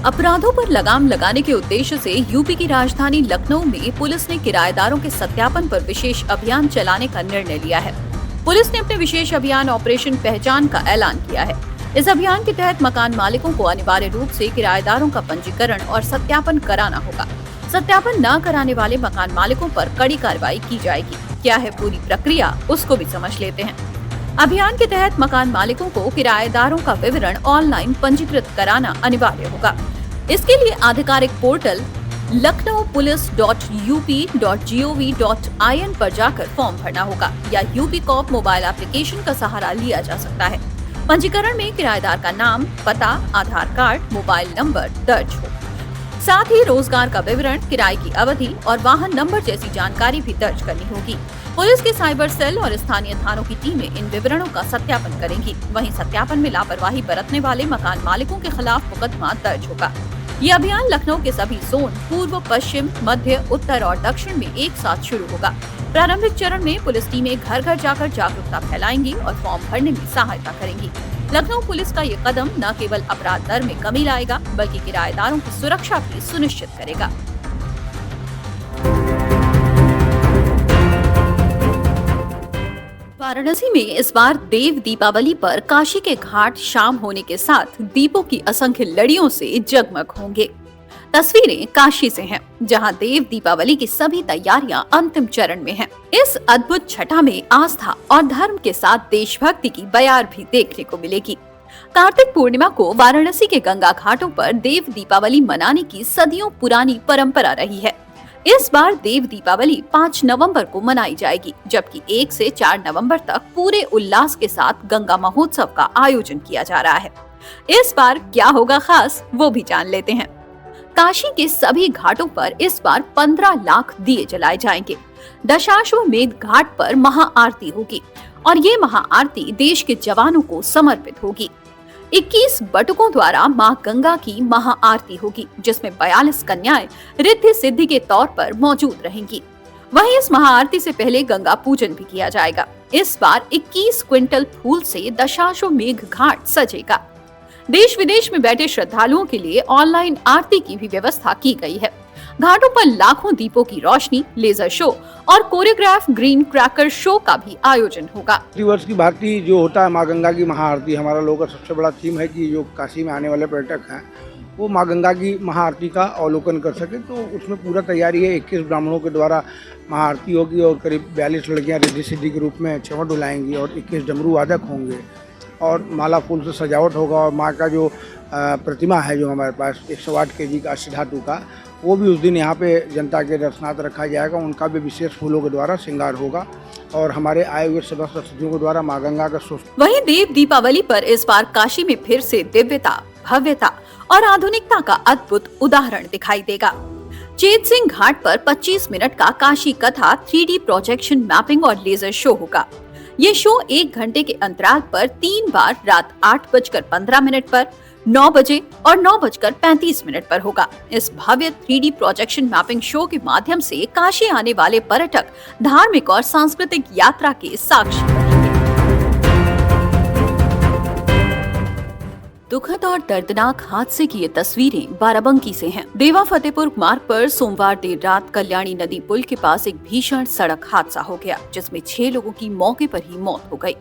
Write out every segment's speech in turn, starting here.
अपराधों पर लगाम लगाने के उद्देश्य से यूपी की राजधानी लखनऊ में पुलिस ने किराएदारों के सत्यापन पर विशेष अभियान चलाने का निर्णय लिया है। पुलिस ने अपने विशेष अभियान ऑपरेशन पहचान का ऐलान किया है। इस अभियान के तहत मकान मालिकों को अनिवार्य रूप से किराएदारों का पंजीकरण और सत्यापन कराना होगा। सत्यापन न कराने वाले मकान मालिकों पर कड़ी कार्रवाई की जाएगी। क्या है पूरी प्रक्रिया, उसको भी समझ लेते हैं। अभियान के तहत मकान मालिकों को किराएदारों का विवरण ऑनलाइन पंजीकृत कराना अनिवार्य होगा। इसके लिए आधिकारिक पोर्टल lucknowpolice.up.gov.in पर जाकर फॉर्म भरना होगा या यूपी कॉप मोबाइल एप्लीकेशन का सहारा लिया जा सकता है। पंजीकरण में किराएदार का नाम, पता, आधार कार्ड, मोबाइल नंबर दर्ज हो। साथ ही रोजगार का विवरण, किराए की अवधि और वाहन नंबर जैसी जानकारी भी दर्ज करनी होगी। पुलिस के साइबर सेल और स्थानीय थानों की टीमें इन विवरणों का सत्यापन करेंगी। वहीं सत्यापन में लापरवाही बरतने वाले मकान मालिकों के खिलाफ मुकदमा दर्ज होगा। ये अभियान लखनऊ के सभी जोन पूर्व, पश्चिम, मध्य, उत्तर और दक्षिण में एक साथ शुरू होगा। प्रारंभिक चरण में पुलिस टीमें घर घर जाकर जागरूकता फैलाएंगी और फॉर्म भरने में सहायता करेंगी। लखनऊ पुलिस का ये कदम न केवल अपराध दर में कमी लाएगा बल्कि किराएदारों की सुरक्षा भी सुनिश्चित करेगा। वाराणसी में इस बार देव दीपावली पर काशी के घाट शाम होने के साथ दीपों की असंख्य लड़ियों से जगमग होंगे। तस्वीरें काशी से हैं, जहां देव दीपावली की सभी तैयारियां अंतिम चरण में हैं। इस अद्भुत छठा में आस्था और धर्म के साथ देशभक्ति की बयार भी देखने को मिलेगी। कार्तिक पूर्णिमा को वाराणसी के गंगा घाटों पर देव दीपावली मनाने की सदियों पुरानी परंपरा रही है। इस बार देव दीपावली 5 नवंबर को मनाई जाएगी, जबकि 1 से 4 नवंबर तक पूरे उल्लास के साथ गंगा महोत्सव का आयोजन किया जा रहा है। इस बार क्या होगा खास, वो भी जान लेते हैं। काशी के सभी घाटों पर इस बार 15 लाख दिए जलाए जाएंगे। दशाश्वमेध घाट पर महाआरती होगी और ये महाआरती देश के जवानों को समर्पित होगी। 21 बटुकों द्वारा मां गंगा की महाआरती होगी, जिसमें 42 कन्याएं रिद्धि सिद्धि के तौर पर मौजूद रहेंगी। वहीं इस महाआरती से पहले गंगा पूजन भी किया जाएगा। इस बार 21 क्विंटल फूल से दशाश्वमेध घाट सजेगा। देश विदेश में बैठे श्रद्धालुओं के लिए ऑनलाइन आरती की भी व्यवस्था की गई है। घाटों पर लाखों दीपों की रोशनी, लेजर शो और कोरियोग्राफ ग्रीन क्रैकर शो का भी आयोजन होगा। वर्ष की भांति जो होता है माँ गंगा की महाआरती, हमारा लोगों का सबसे बड़ा थीम है कि जो काशी में आने वाले पर्यटक हैं वो माँ गंगा की महाआरती का अवलोकन कर सके। तो उसमें पूरा तैयारी है। 21 ब्राह्मणों के द्वारा महाआरती होगी और करीब 42 लड़कियाँ रिद्धि सिद्धि के रूप में चमड़ डुलाएंगी और 21 डमरू वादक होंगे और माला फूल से सजावट होगा। और माँ का जो प्रतिमा है जो हमारे पास 108 kg का अष्ट धातु का, वो भी उस दिन यहाँ पे जनता के दर्शनार्थ रखा जाएगा। उनका भी विशेष फूलों के द्वारा श्रृंगार होगा और हमारे आए हुए सदस्य सदस्यों के द्वारा माँ गंगा का वहीं देव दीपावली पर इस बार काशी में फिर से दिव्यता, भव्यता और आधुनिकता का अद्भुत उदाहरण दिखाई देगा। चेत सिंह घाट पर 25 मिनट का काशी कथा 3D प्रोजेक्शन मैपिंग और लेजर शो होगा। ये शो 1 घंटे के अंतराल पर 3 बार रात 8:15 पर, 9 बजे और 9:35 पर होगा। इस भव्य 3D प्रोजेक्शन मैपिंग शो के माध्यम से काशी आने वाले पर्यटक धार्मिक और सांस्कृतिक यात्रा के साक्षी बनेंगे। दुखद और दर्दनाक हादसे की ये तस्वीरें बाराबंकी से हैं। देवा फतेहपुर मार्ग पर सोमवार देर रात कल्याणी नदी पुल के पास एक भीषण सड़क हादसा हो गया, जिसमें 6 लोगों की मौके पर ही मौत हो गई,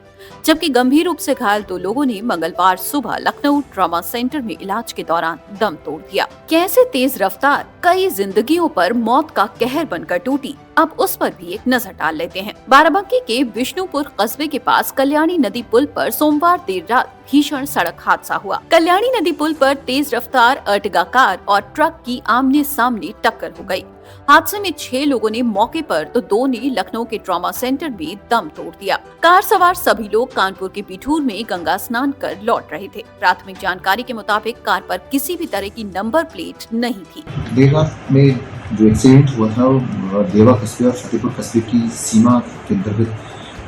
जबकि गंभीर रूप से घायल 2 लोगों ने मंगलवार सुबह लखनऊ ट्रॉमा सेंटर में इलाज के दौरान दम तोड़ दिया। कैसे तेज रफ्तार कई जिंदगियों पर मौत का कहर बनकर टूटी, अब उस पर भी एक नजर डाल लेते हैं। बाराबंकी के विष्णुपुर कस्बे के पास कल्याणी नदी पुल पर सोमवार देर रात भीषण सड़क हादसा हुआ। कल्याणी नदी पुल पर तेज रफ्तार अर्टिगा कार और ट्रक की आमने सामने टक्कर हो गई। हादसे में 6 लोगों ने मौके पर तो 2 ने लखनऊ के ट्रॉमा सेंटर में दम तोड़ दिया। कार सवार सभी लोग कानपुर के बिठूर में गंगा स्नान कर लौट रहे थे। प्राथमिक जानकारी के मुताबिक कार पर किसी भी तरह की नंबर प्लेट नहीं थी। देवा में जो एक्सीडेंट हुआ था वो देवा कस्बे और फतेहपुर कस्बे की सीमा के अंतर्गत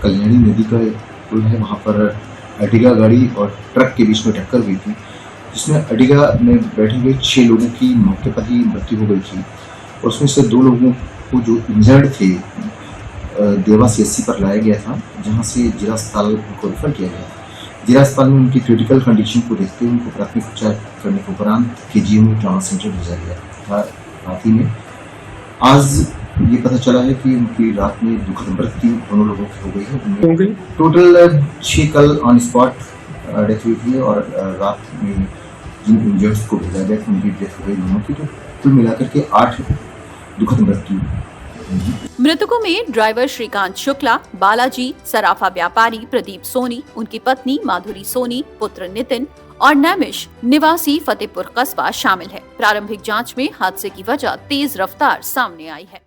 कल्याणी नदी का पुल है, वहाँ पर अर्टिगा गाड़ी और ट्रक के बीच में टक्कर हुई थी, जिसमें अर्टिगा में बैठे हुए 6 लोगों की मौके पर ही मृत्यु हो गई थी और उसमें से 2 लोगों को जो इंजर्ड थे देवा CSC पर लाया गया था, जहाँ से जिला अस्पताल को रेफर किया गया। जिला अस्पताल में उनकी क्रिटिकल कंडीशन को देखते हुए उनको प्राथमिक उपचार करने के उपरांत केजीएम ट्रॉमा सेंटर भेजा गया था। रात ही में आज ये पता चला है कि उनकी रात में दुखद मृत्यु दोनों लोगों की हो गई है। उनकी टोटल 6 कल ऑन स्पॉट डेथ हुई थी और रात में जिन इंजर्ड्स को भेजा गया था उनकी डेथ हो गई दोनों की, तो कुल मिलाकर के 8 दुखद मृत्यु। मृतकों में ड्राइवर श्रीकांत शुक्ला, बालाजी, सराफा व्यापारी प्रदीप सोनी, उनकी पत्नी माधुरी सोनी, पुत्र नितिन और नैमिष निवासी फतेहपुर कस्बा शामिल है। प्रारंभिक जांच में हादसे की वजह तेज रफ्तार सामने आई है।